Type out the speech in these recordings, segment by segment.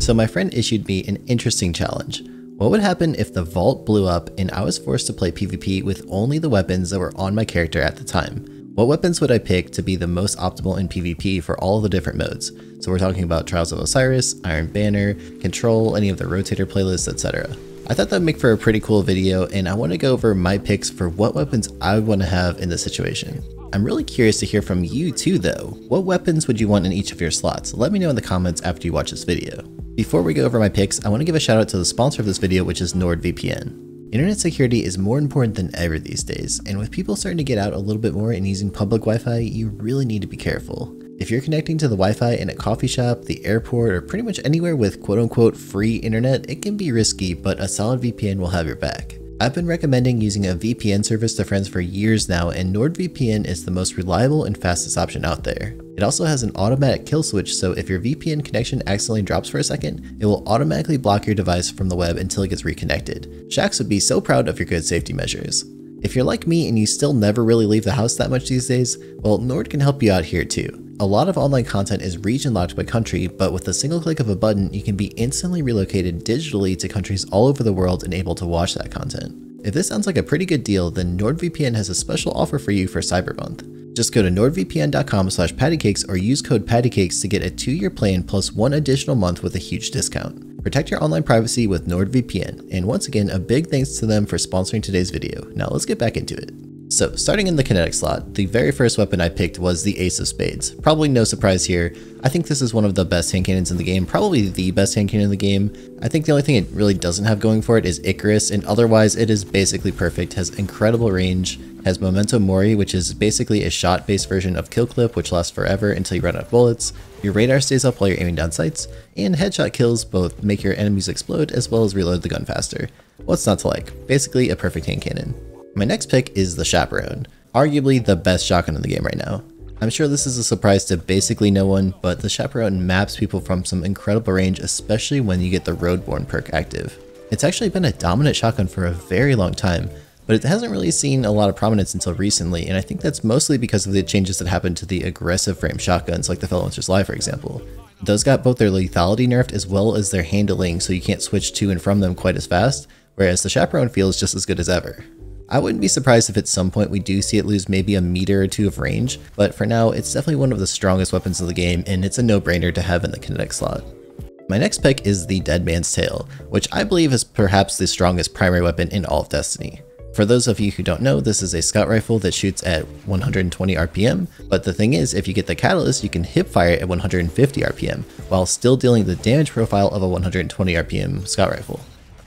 So my friend issued me an interesting challenge. What would happen if the vault blew up and I was forced to play PvP with only the weapons that were on my character at the time? What weapons would I pick to be the most optimal in PvP for all of the different modes? So we're talking about Trials of Osiris, Iron Banner, Control, any of the Rotator playlists, etc. I thought that would make for a pretty cool video, and I want to go over my picks for what weapons I would want to have in this situation. I'm really curious to hear from you too though. What weapons would you want in each of your slots? Let me know in the comments after you watch this video. Before we go over my picks, I want to give a shout out to the sponsor of this video, which is NordVPN. Internet security is more important than ever these days, and with people starting to get out a little bit more and using public Wi-Fi, you really need to be careful. If you're connecting to the Wi-Fi in a coffee shop, the airport, or pretty much anywhere with quote-unquote free internet, it can be risky, but a solid VPN will have your back. I've been recommending using a VPN service to friends for years now, and NordVPN is the most reliable and fastest option out there. It also has an automatic kill switch, so if your VPN connection accidentally drops for a second, it will automatically block your device from the web until it gets reconnected. Shacks would be so proud of your good safety measures. If you're like me and you still never really leave the house that much these days, well, Nord can help you out here too. A lot of online content is region locked by country, but with a single click of a button, you can be instantly relocated digitally to countries all over the world and able to watch that content. If this sounds like a pretty good deal, then NordVPN has a special offer for you for Cyber Month. Just go to nordvpn.com/pattycakes or use code Pattycakes to get a 2-year plan plus 1 additional month with a huge discount. Protect your online privacy with NordVPN, and once again, a big thanks to them for sponsoring today's video. Now let's get back into it. So, starting in the Kinetic slot, the very first weapon I picked was the Ace of Spades. Probably no surprise here. I think this is one of the best hand cannons in the game, probably the best hand cannon in the game. I think the only thing it really doesn't have going for it is Icarus, and otherwise it is basically perfect. Has incredible range, has Memento Mori, which is basically a shot-based version of Kill Clip, which lasts forever until you run out of bullets. Your radar stays up while you're aiming down sights, and headshot kills both make your enemies explode as well as reload the gun faster. What's not to like? Basically a perfect hand cannon. My next pick is the Chaperone, arguably the best shotgun in the game right now. I'm sure this is a surprise to basically no one, but the Chaperone maps people from some incredible range, especially when you get the Roadborne perk active. It's actually been a dominant shotgun for a very long time, but it hasn't really seen a lot of prominence until recently, and I think that's mostly because of the changes that happened to the aggressive frame shotguns like the Feloncer's Lie, for example. Those got both their lethality nerfed as well as their handling, so you can't switch to and from them quite as fast, whereas the Chaperone feels just as good as ever. I wouldn't be surprised if at some point we do see it lose maybe a meter or two of range, but for now it's definitely one of the strongest weapons of the game, and it's a no-brainer to have in the Kinetic slot. My next pick is the Dead Man's Tale, which I believe is perhaps the strongest primary weapon in all of Destiny. For those of you who don't know, this is a scout rifle that shoots at 120 RPM, but the thing is, if you get the catalyst, you can hip fire at 150 RPM, while still dealing the damage profile of a 120 RPM scout rifle.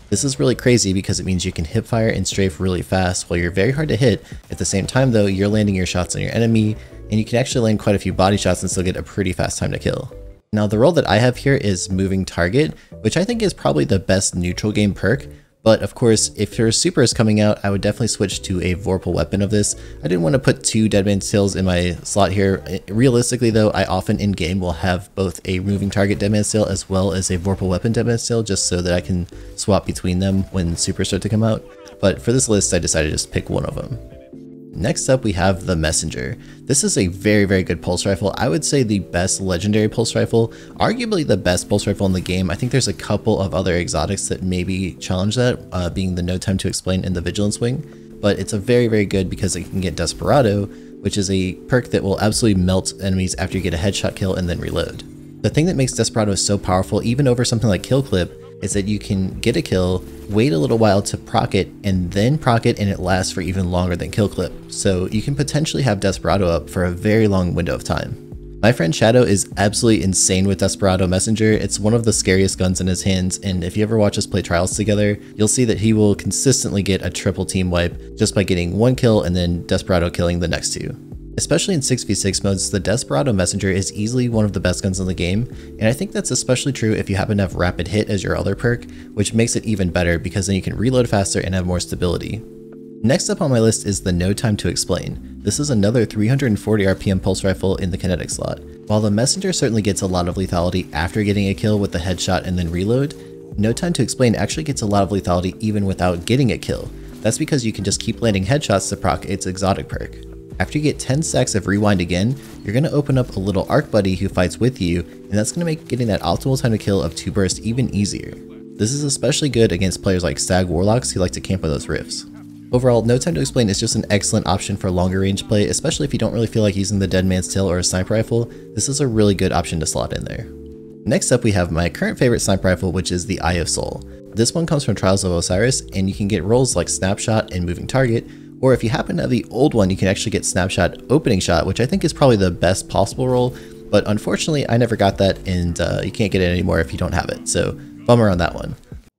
This is really crazy because it means you can hip fire and strafe really fast while you're very hard to hit. At the same time though, you're landing your shots on your enemy, and you can actually land quite a few body shots and still get a pretty fast time to kill. Now the role that I have here is Moving Target, which I think is probably the best neutral game perk. But of course, if your super is coming out, I would definitely switch to a Vorpal weapon of this. I didn't want to put 2 Dead Man's Tales in my slot here. Realistically though, I often in game will have both a Moving Target Dead Man's Tale as well as a Vorpal weapon Dead Man's Tale, just so that I can swap between them when supers start to come out. But for this list, I decided to just pick one of them. Next up, we have the Messenger. This is a very good pulse rifle. I would say the best legendary pulse rifle, arguably the best pulse rifle in the game. I think there's a couple of other exotics that maybe challenge that, being the No Time to Explain and the Vigilance Wing, but it's a very good because it can get Desperado, which is a perk that will absolutely melt enemies after you get a headshot kill and then reload. The thing that makes Desperado so powerful, even over something like Kill Clip, is that you can get a kill, wait a little while to proc it, and then proc it, and it lasts for even longer than Kill Clip. So you can potentially have Desperado up for a very long window of time. My friend Shadow is absolutely insane with Desperado Messenger. It's one of the scariest guns in his hands, and if you ever watch us play Trials together, you'll see that he will consistently get a triple team wipe just by getting 1 kill and then Desperado killing the next 2. Especially in 6v6 modes, the Desperado Messenger is easily one of the best guns in the game, and I think that's especially true if you happen to have Rapid Hit as your other perk, which makes it even better because then you can reload faster and have more stability. Next up on my list is the No Time to Explain. This is another 340 RPM pulse rifle in the Kinetic slot. While the Messenger certainly gets a lot of lethality after getting a kill with the headshot and then reload, No Time to Explain actually gets a lot of lethality even without getting a kill. That's because you can just keep landing headshots to proc its exotic perk. After you get 10 stacks of rewind again, you're going to open up a little arc buddy who fights with you, and that's going to make getting that optimal time to kill of 2 bursts even easier. This is especially good against players like Stag Warlocks who like to camp on those rifts. Overall, No Time to Explain is just an excellent option for longer range play, especially if you don't really feel like using the Dead Man's Tail or a sniper rifle. This is a really good option to slot in there. Next up we have my current favorite sniper rifle, which is the Eye of Soul. This one comes from Trials of Osiris, and you can get rolls like Snapshot and Moving Target, or if you happen to have the old one, you can actually get Snapshot Opening Shot, which I think is probably the best possible roll, but unfortunately I never got that, and you can't get it anymore if you don't have it, so bummer on that one.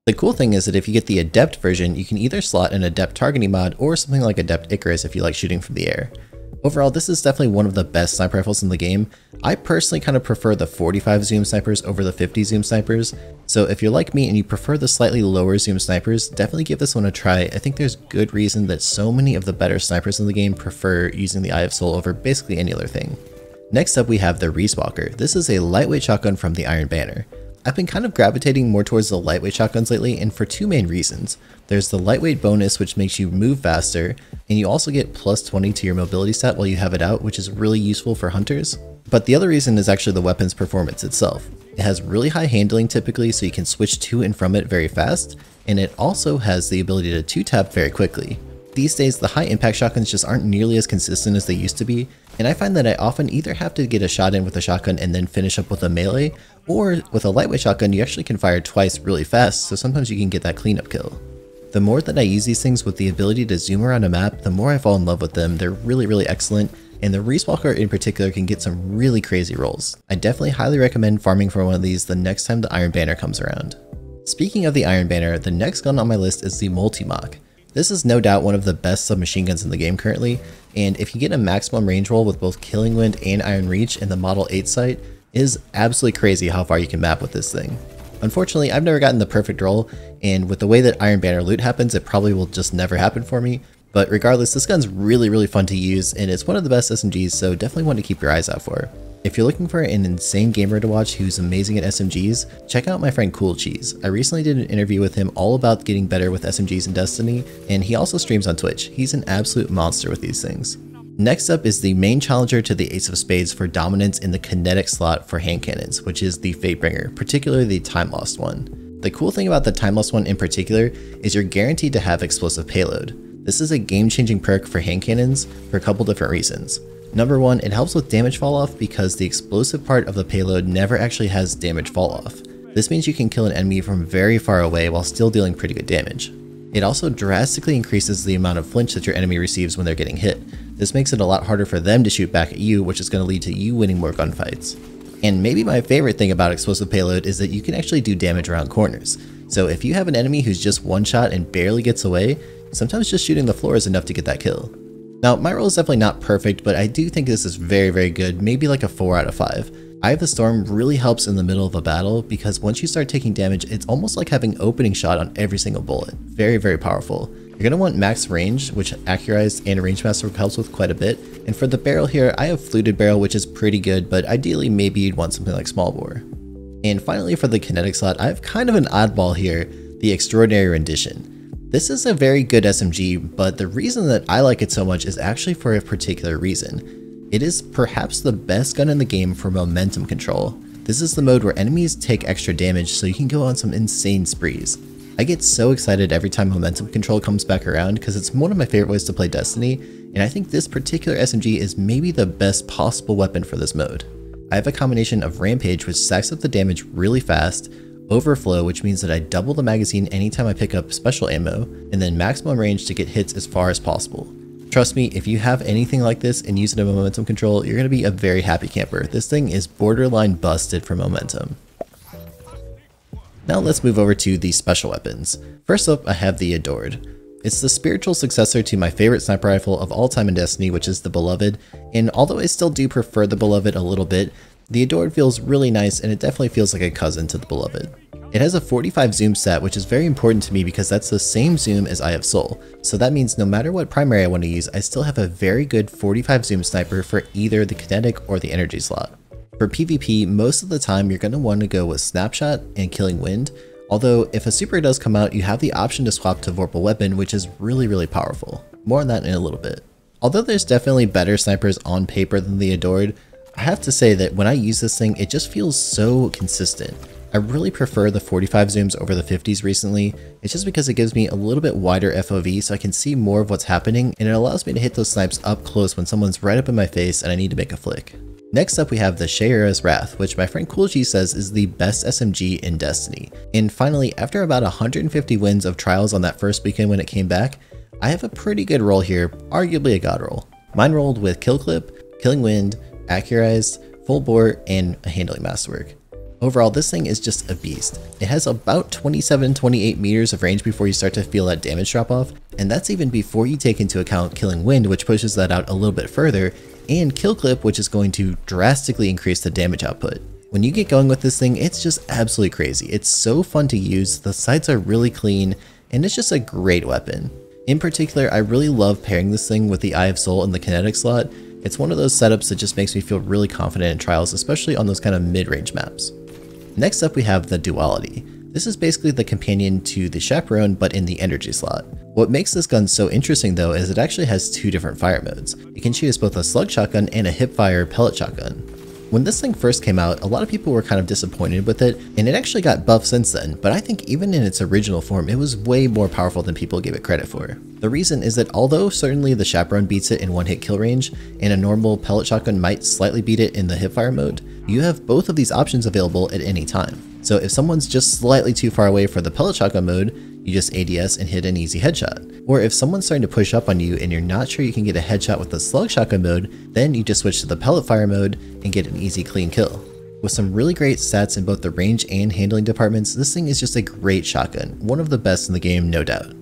The cool thing is that if you get the Adept version, you can either slot an Adept targeting mod or something like Adept Icarus if you like shooting from the air. Overall, this is definitely one of the best sniper rifles in the game. I personally kind of prefer the 45 zoom snipers over the 50 zoom snipers, so if you're like me and you prefer the slightly lower zoom snipers, definitely give this one a try. I think there's good reason that so many of the better snipers in the game prefer using the Eye of Soul over basically any other thing. Next up we have the Reeswalker. This is a lightweight shotgun from the Iron Banner. I've been kind of gravitating more towards the lightweight shotguns lately, and for two main reasons. There's the lightweight bonus, which makes you move faster, and you also get plus 20 to your mobility stat while you have it out, which is really useful for hunters. But the other reason is actually the weapon's performance itself. It has really high handling typically, so you can switch to and from it very fast, and it also has the ability to 2-tap very quickly. These days, the high impact shotguns just aren't nearly as consistent as they used to be, and I find that I often either have to get a shot in with a shotgun and then finish up with a melee, or with a lightweight shotgun you actually can fire twice really fast, so sometimes you can get that cleanup kill. The more that I use these things with the ability to zoom around a map, the more I fall in love with them. They're really excellent, and the Reeswalker in particular can get some really crazy rolls. I definitely highly recommend farming for one of these the next time the Iron Banner comes around. Speaking of the Iron Banner, the next gun on my list is the Multi-Mach. This is no doubt one of the best submachine guns in the game currently, and if you get a maximum range roll with both Killing Wind and Iron Reach in the Model 8 sight, it is absolutely crazy how far you can map with this thing. Unfortunately, I've never gotten the perfect roll, and with the way that Iron Banner loot happens, it probably will just never happen for me, but regardless, this gun's really fun to use, and it's one of the best SMGs, so definitely one to keep your eyes out for. If you're looking for an insane gamer to watch who's amazing at SMGs, check out my friend CoolCheese. I recently did an interview with him all about getting better with SMGs in Destiny, and he also streams on Twitch. He's an absolute monster with these things. Next up is the main challenger to the Ace of Spades for dominance in the Kinetic slot for hand cannons, which is the Fatebringer, particularly the Time Lost one. The cool thing about the Time Lost one in particular is you're guaranteed to have explosive payload. This is a game-changing perk for hand cannons for a couple different reasons. Number one, it helps with damage fall off because the explosive part of the payload never actually has damage fall off. This means you can kill an enemy from very far away while still dealing pretty good damage. It also drastically increases the amount of flinch that your enemy receives when they're getting hit. This makes it a lot harder for them to shoot back at you, which is going to lead to you winning more gunfights. And maybe my favorite thing about explosive payload is that you can actually do damage around corners. So if you have an enemy who's just one shot and barely gets away, sometimes just shooting the floor is enough to get that kill. Now, my roll is definitely not perfect, but I do think this is very good, maybe like a 4 out of 5. Eye of the Storm really helps in the middle of a battle because once you start taking damage, it's almost like having opening shot on every single bullet. Very powerful. You're going to want max range, which Accurized and Rangemaster helps with quite a bit. And for the barrel here, I have Fluted Barrel, which is pretty good, but ideally maybe you'd want something like Small Bore. And finally for the Kinetic slot, I have kind of an oddball here, the Extraordinary Rendition. This is a very good SMG, but the reason that I like it so much is actually for a particular reason. It is perhaps the best gun in the game for momentum control. This is the mode where enemies take extra damage so you can go on some insane sprees. I get so excited every time momentum control comes back around because it's one of my favorite ways to play Destiny, and I think this particular SMG is maybe the best possible weapon for this mode. I have a combination of Rampage, which stacks up the damage really fast, Overflow, which means that I double the magazine anytime I pick up special ammo, and then maximum range to get hits as far as possible. Trust me, if you have anything like this and use it in momentum control, you're going to be a very happy camper. This thing is borderline busted for momentum. Now let's move over to the special weapons. First up, I have the Adored. It's the spiritual successor to my favorite sniper rifle of all time in Destiny, which is the Beloved, and although I still do prefer the Beloved a little bit, the Adored feels really nice and it definitely feels like a cousin to the Beloved. It has a 45 zoom stat, which is very important to me because that's the same zoom as Eye of Soul, so that means no matter what primary I want to use, I still have a very good 45 zoom sniper for either the Kinetic or the Energy slot. For PvP, most of the time you're going to want to go with Snapshot and Killing Wind, although if a super does come out, you have the option to swap to Vorpal Weapon, which is really powerful. More on that in a little bit. Although there's definitely better snipers on paper than the Adored, I have to say that when I use this thing, it just feels so consistent. I really prefer the 45 zooms over the 50s recently. It's just because it gives me a little bit wider FOV so I can see more of what's happening, and it allows me to hit those snipes up close when someone's right up in my face and I need to make a flick. Next up we have the Shayura's Wrath, which my friend CoolCheese says is the best SMG in Destiny. And finally, after about 150 wins of trials on that first weekend when it came back, I have a pretty good roll here, arguably a god roll. Mine rolled with Kill Clip, Killing Wind, Accurized, Full Bore, and a Handling Masterwork. Overall, this thing is just a beast. It has about 27-28 meters of range before you start to feel that damage drop off, and that's even before you take into account Killing Wind, which pushes that out a little bit further, and Kill Clip, which is going to drastically increase the damage output. When you get going with this thing, it's just absolutely crazy. It's so fun to use, the sights are really clean, and it's just a great weapon. In particular, I really love pairing this thing with the Eye of Soul and the Kinetic slot. It's one of those setups that just makes me feel really confident in trials, especially on those kind of mid-range maps. Next up we have the Duality. This is basically the companion to the Chaperone but in the energy slot. What makes this gun so interesting though is it actually has two different fire modes. You can shoot as both a slug shotgun and a hipfire pellet shotgun. When this thing first came out, a lot of people were kind of disappointed with it, and it actually got buffed since then, but I think even in its original form, it was way more powerful than people gave it credit for. The reason is that although certainly the Chaperone beats it in one-hit kill range, and a normal pellet shotgun might slightly beat it in the hipfire mode, you have both of these options available at any time. So if someone's just slightly too far away for the pellet shotgun mode, you just ADS and hit an easy headshot. Or if someone's starting to push up on you and you're not sure you can get a headshot with the slug shotgun mode, then you just switch to the pellet fire mode and get an easy clean kill. With some really great stats in both the range and handling departments, this thing is just a great shotgun, one of the best in the game, no doubt.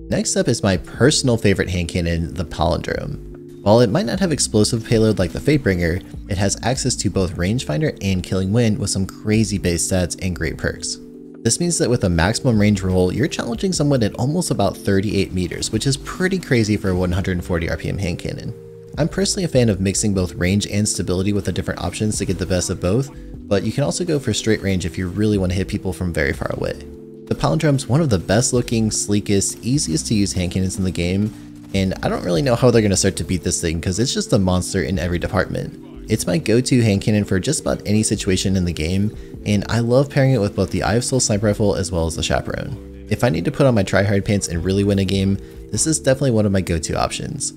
Next up is my personal favorite hand cannon, the Palindrome. While it might not have explosive payload like the Fatebringer, it has access to both rangefinder and Killing Wind with some crazy base stats and great perks. This means that with a maximum range roll, you're challenging someone at almost about 38 meters, which is pretty crazy for a 140 RPM hand cannon. I'm personally a fan of mixing both range and stability with the different options to get the best of both, but you can also go for straight range if you really want to hit people from very far away. The Palindrome's one of the best looking, sleekest, easiest to use hand cannons in the game, and I don't really know how they're going to start to beat this thing because it's just a monster in every department. It's my go-to hand cannon for just about any situation in the game, and I love pairing it with both the Eye of Soul sniper rifle as well as the Chaperone. If I need to put on my tryhard pants and really win a game, this is definitely one of my go-to options.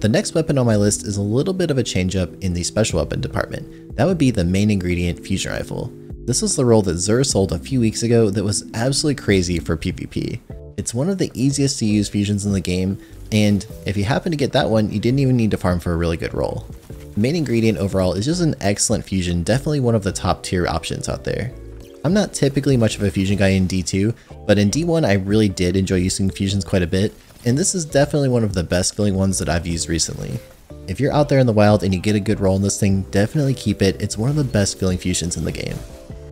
The next weapon on my list is a little bit of a change up in the special weapon department. That would be the main ingredient fusion rifle. This was the roll that Zur sold a few weeks ago that was absolutely crazy for PvP. It's one of the easiest to use fusions in the game, and if you happen to get that one, you didn't even need to farm for a really good roll. The main ingredient overall is just an excellent fusion, definitely one of the top tier options out there. I'm not typically much of a fusion guy in D2, but in D1 I really did enjoy using fusions quite a bit, and this is definitely one of the best feeling ones that I've used recently. If you're out there in the wild and you get a good roll in this thing, definitely keep it, it's one of the best feeling fusions in the game.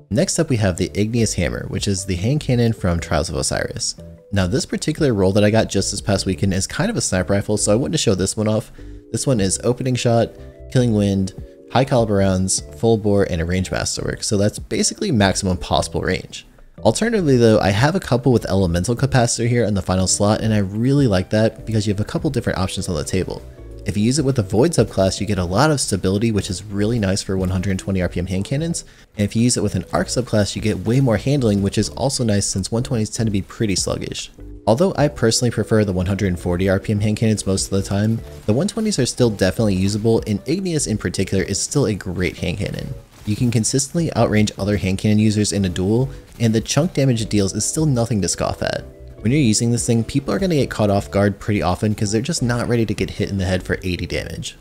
Next up we have the Igneous Hammer, which is the hand cannon from Trials of Osiris. Now this particular roll that I got just this past weekend is kind of a sniper rifle, so I wanted to show this one off. This one is opening shot, Killing Wind, high caliber rounds, full bore, and a range masterwork, so that's basically maximum possible range. Alternatively though, I have a couple with elemental capacitor here in the final slot, and I really like that because you have a couple different options on the table. If you use it with the Void subclass, you get a lot of stability, which is really nice for 120 RPM hand cannons, and if you use it with an Arc subclass, you get way more handling, which is also nice since 120s tend to be pretty sluggish. Although I personally prefer the 140 RPM hand cannons most of the time, the 120s are still definitely usable, and Igneous in particular is still a great hand cannon. You can consistently outrange other hand cannon users in a duel, and the chunk damage it deals is still nothing to scoff at. When you're using this thing, people are going to get caught off guard pretty often because they're just not ready to get hit in the head for 80 damage.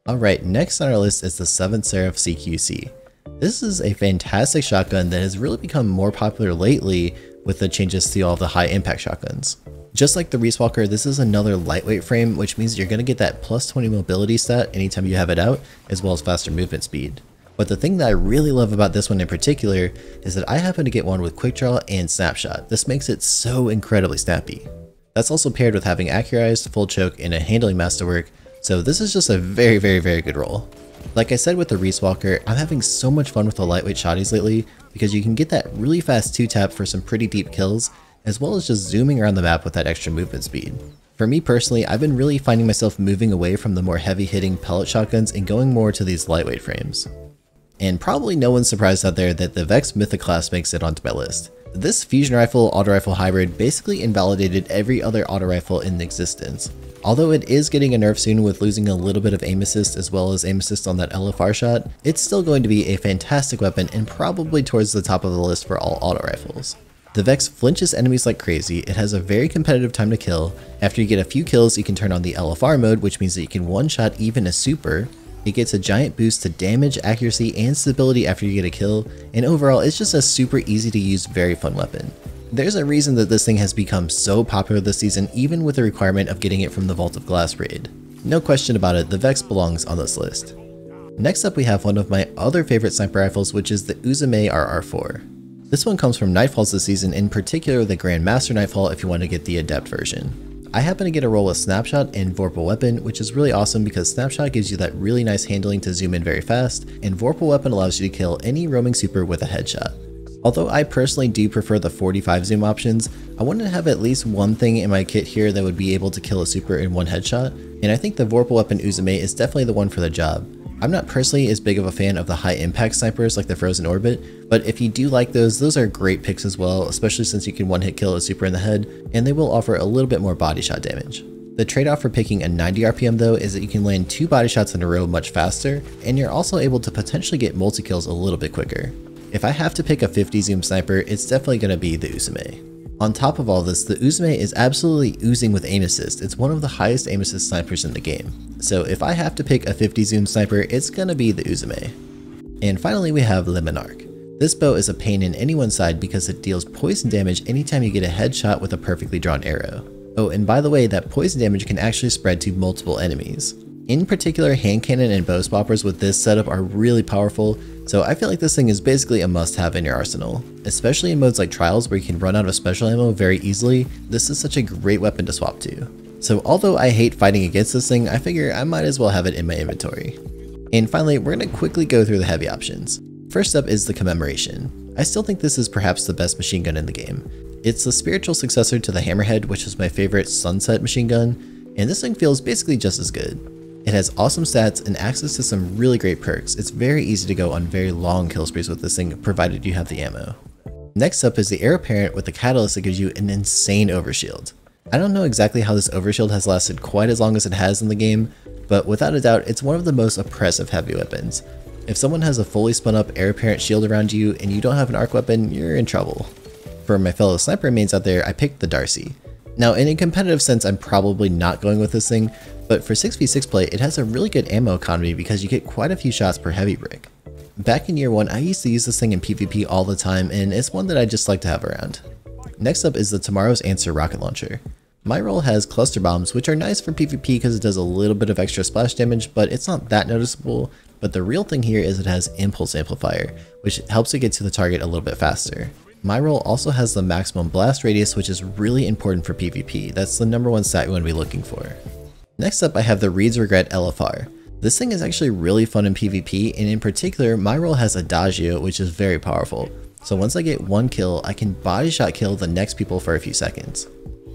Alright, next on our list is the 7th Seraph CQC. This is a fantastic shotgun that has really become more popular lately with the changes to all the high impact shotguns. Just like the Reese Walker, this is another lightweight frame, which means you're going to get that plus 20 mobility stat anytime you have it out, as well as faster movement speed. But the thing that I really love about this one in particular is that I happen to get one with quick draw and snapshot. This makes it so incredibly snappy. That's also paired with having accurized, full choke, and a handling masterwork, so this is just a very good roll. Like I said with the Reese Walker, I'm having so much fun with the lightweight shotties lately because you can get that really fast 2-tap for some pretty deep kills, as well as just zooming around the map with that extra movement speed. For me personally, I've been really finding myself moving away from the more heavy hitting pellet shotguns and going more to these lightweight frames. And probably no one's surprised out there that the Vex Mythic class makes it onto my list. This fusion rifle auto rifle hybrid basically invalidated every other auto rifle in existence. Although it is getting a nerf soon with losing a little bit of aim assist as well as aim assist on that LFR shot, it's still going to be a fantastic weapon and probably towards the top of the list for all auto rifles. The Vex flinches enemies like crazy, it has a very competitive time to kill. After you get a few kills, you can turn on the LFR mode, which means that you can one-shot even a super. It gets a giant boost to damage, accuracy, and stability after you get a kill, and overall it's just a super easy to use, very fun weapon. There's a reason that this thing has become so popular this season, even with the requirement of getting it from the Vault of Glass raid. No question about it, the Vex belongs on this list. Next up we have one of my other favorite sniper rifles, which is the Uzume RR4. This one comes from Nightfalls this season, in particular the Grandmaster Nightfall if you want to get the Adept version. I happen to get a roll with Snapshot and Vorpal Weapon, which is really awesome because Snapshot gives you that really nice handling to zoom in very fast, and Vorpal Weapon allows you to kill any roaming super with a headshot. Although I personally do prefer the 45 zoom options, I wanted to have at least one thing in my kit here that would be able to kill a super in one headshot, and I think the Vorpal Weapon Uzume is definitely the one for the job. I'm not personally as big of a fan of the high impact snipers like the Frozen Orbit, but if you do like those are great picks as well, especially since you can one hit kill a super in the head, and they will offer a little bit more body shot damage. The trade-off for picking a 90 RPM though is that you can land 2 body shots in a row much faster, and you're also able to potentially get multi-kills a little bit quicker. If I have to pick a 50 zoom sniper, it's definitely going to be the Uzume. On top of all this, the Uzume is absolutely oozing with aim assist. It's one of the highest aim assist snipers in the game. So if I have to pick a 50 zoom sniper, it's gonna be the Uzume. And finally we have Le Monarque. This bow is a pain in anyone's side because it deals poison damage anytime you get a headshot with a perfectly drawn arrow. Oh, and by the way, that poison damage can actually spread to multiple enemies. In particular, hand cannon and bow swappers with this setup are really powerful, so I feel like this thing is basically a must-have in your arsenal. Especially in modes like Trials where you can run out of special ammo very easily, this is such a great weapon to swap to. So although I hate fighting against this thing, I figure I might as well have it in my inventory. And finally, we're going to quickly go through the heavy options. First up is the Commemoration. I still think this is perhaps the best machine gun in the game. It's the spiritual successor to the Hammerhead, which is my favorite Sunset machine gun, and this thing feels basically just as good. It has awesome stats and access to some really great perks. It's very easy to go on very long kill sprees with this thing, provided you have the ammo. Next up is the Heir Apparent with the catalyst that gives you an insane overshield. I don't know exactly how this overshield has lasted quite as long as it has in the game, but without a doubt, it's one of the most oppressive heavy weapons. If someone has a fully spun up Heir Apparent shield around you and you don't have an arc weapon, you're in trouble. For my fellow sniper mains out there, I picked the Darcy. Now in a competitive sense, I'm probably not going with this thing, but for 6v6 play, it has a really good ammo economy because you get quite a few shots per heavy brick. Back in year 1, I used to use this thing in PvP all the time, and it's one that I just like to have around. Next up is the Tomorrow's Answer rocket launcher. My roll has cluster bombs, which are nice for PvP because it does a little bit of extra splash damage, but it's not that noticeable. But the real thing here is it has impulse amplifier, which helps it get to the target a little bit faster. My roll also has the maximum blast radius, which is really important for PvP. That's the #1 stat you want to be looking for. Next up, I have the Reed's Regret LFR. This thing is actually really fun in PvP, and in particular, my roll has Adagio, which is very powerful. So once I get 1 kill, I can body shot kill the next people for a few seconds.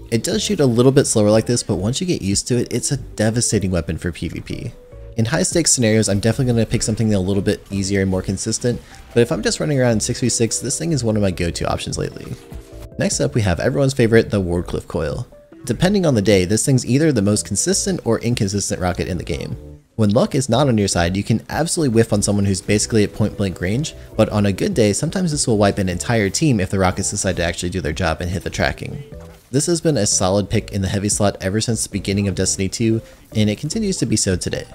It does shoot a little bit slower like this, but once you get used to it, it's a devastating weapon for PvP. In high stakes scenarios, I'm definitely going to pick something a little bit easier and more consistent, but if I'm just running around in 6v6, this thing is one of my go-to options lately. Next up, we have everyone's favorite, the Wardcliff Coil. Depending on the day, this thing's either the most consistent or inconsistent rocket in the game. When luck is not on your side, you can absolutely whiff on someone who's basically at point blank range, but on a good day, sometimes this will wipe an entire team if the rockets decide to actually do their job and hit the tracking. This has been a solid pick in the heavy slot ever since the beginning of Destiny 2, and it continues to be so today.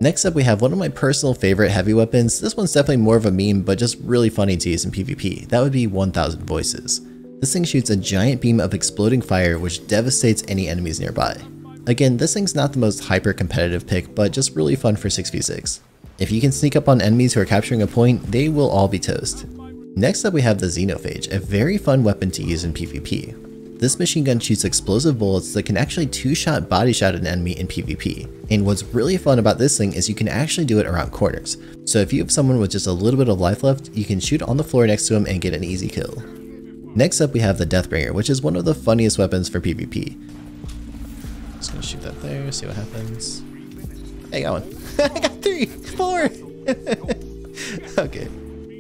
Next up, we have one of my personal favorite heavy weapons. This one's definitely more of a meme, but just really funny to use in PvP. That would be 1000 Voices. This thing shoots a giant beam of exploding fire which devastates any enemies nearby. Again, this thing's not the most hyper competitive pick, but just really fun for 6v6. If you can sneak up on enemies who are capturing a point, they will all be toast. Next up we have the Xenophage, a very fun weapon to use in PvP. This machine gun shoots explosive bullets that can actually 2-shot body shot an enemy in PvP. And what's really fun about this thing is you can actually do it around corners. So if you have someone with just a little bit of life left, you can shoot on the floor next to him and get an easy kill. Next up we have the Deathbringer, which is one of the funniest weapons for PvP. Just gonna shoot that there, see what happens. Hey, got one. I got 3, 4. Okay.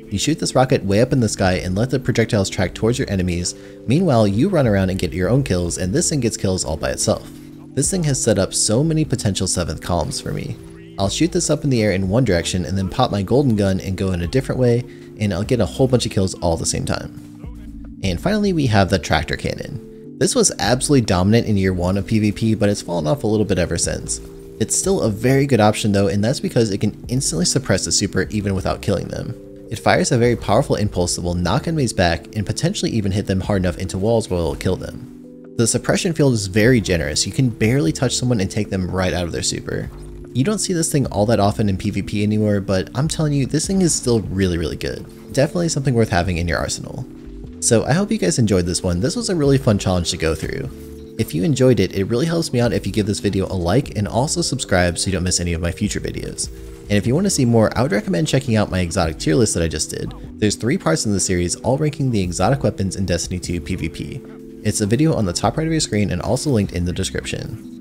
You shoot this rocket way up in the sky and let the projectiles track towards your enemies. Meanwhile, you run around and get your own kills, and this thing gets kills all by itself. This thing has set up so many potential 7th columns for me. I'll shoot this up in the air in one direction and then pop my golden gun and go in a different way, and I'll get a whole bunch of kills all at the same time. And finally, we have the tractor cannon. This was absolutely dominant in year 1 of PvP, but it's fallen off a little bit ever since. It's still a very good option though, and that's because it can instantly suppress the super even without killing them. It fires a very powerful impulse that will knock enemies back and potentially even hit them hard enough into walls where it will kill them. The suppression field is very generous. You can barely touch someone and take them right out of their super. You don't see this thing all that often in PvP anymore, but I'm telling you, this thing is still really good. Definitely something worth having in your arsenal. So I hope you guys enjoyed this one. This was a really fun challenge to go through. If you enjoyed it, it really helps me out if you give this video a like and also subscribe so you don't miss any of my future videos. And if you want to see more, I would recommend checking out my exotic tier list that I just did. There's 3 parts in the series, all ranking the exotic weapons in Destiny 2 PvP. It's a video on the top right of your screen and also linked in the description.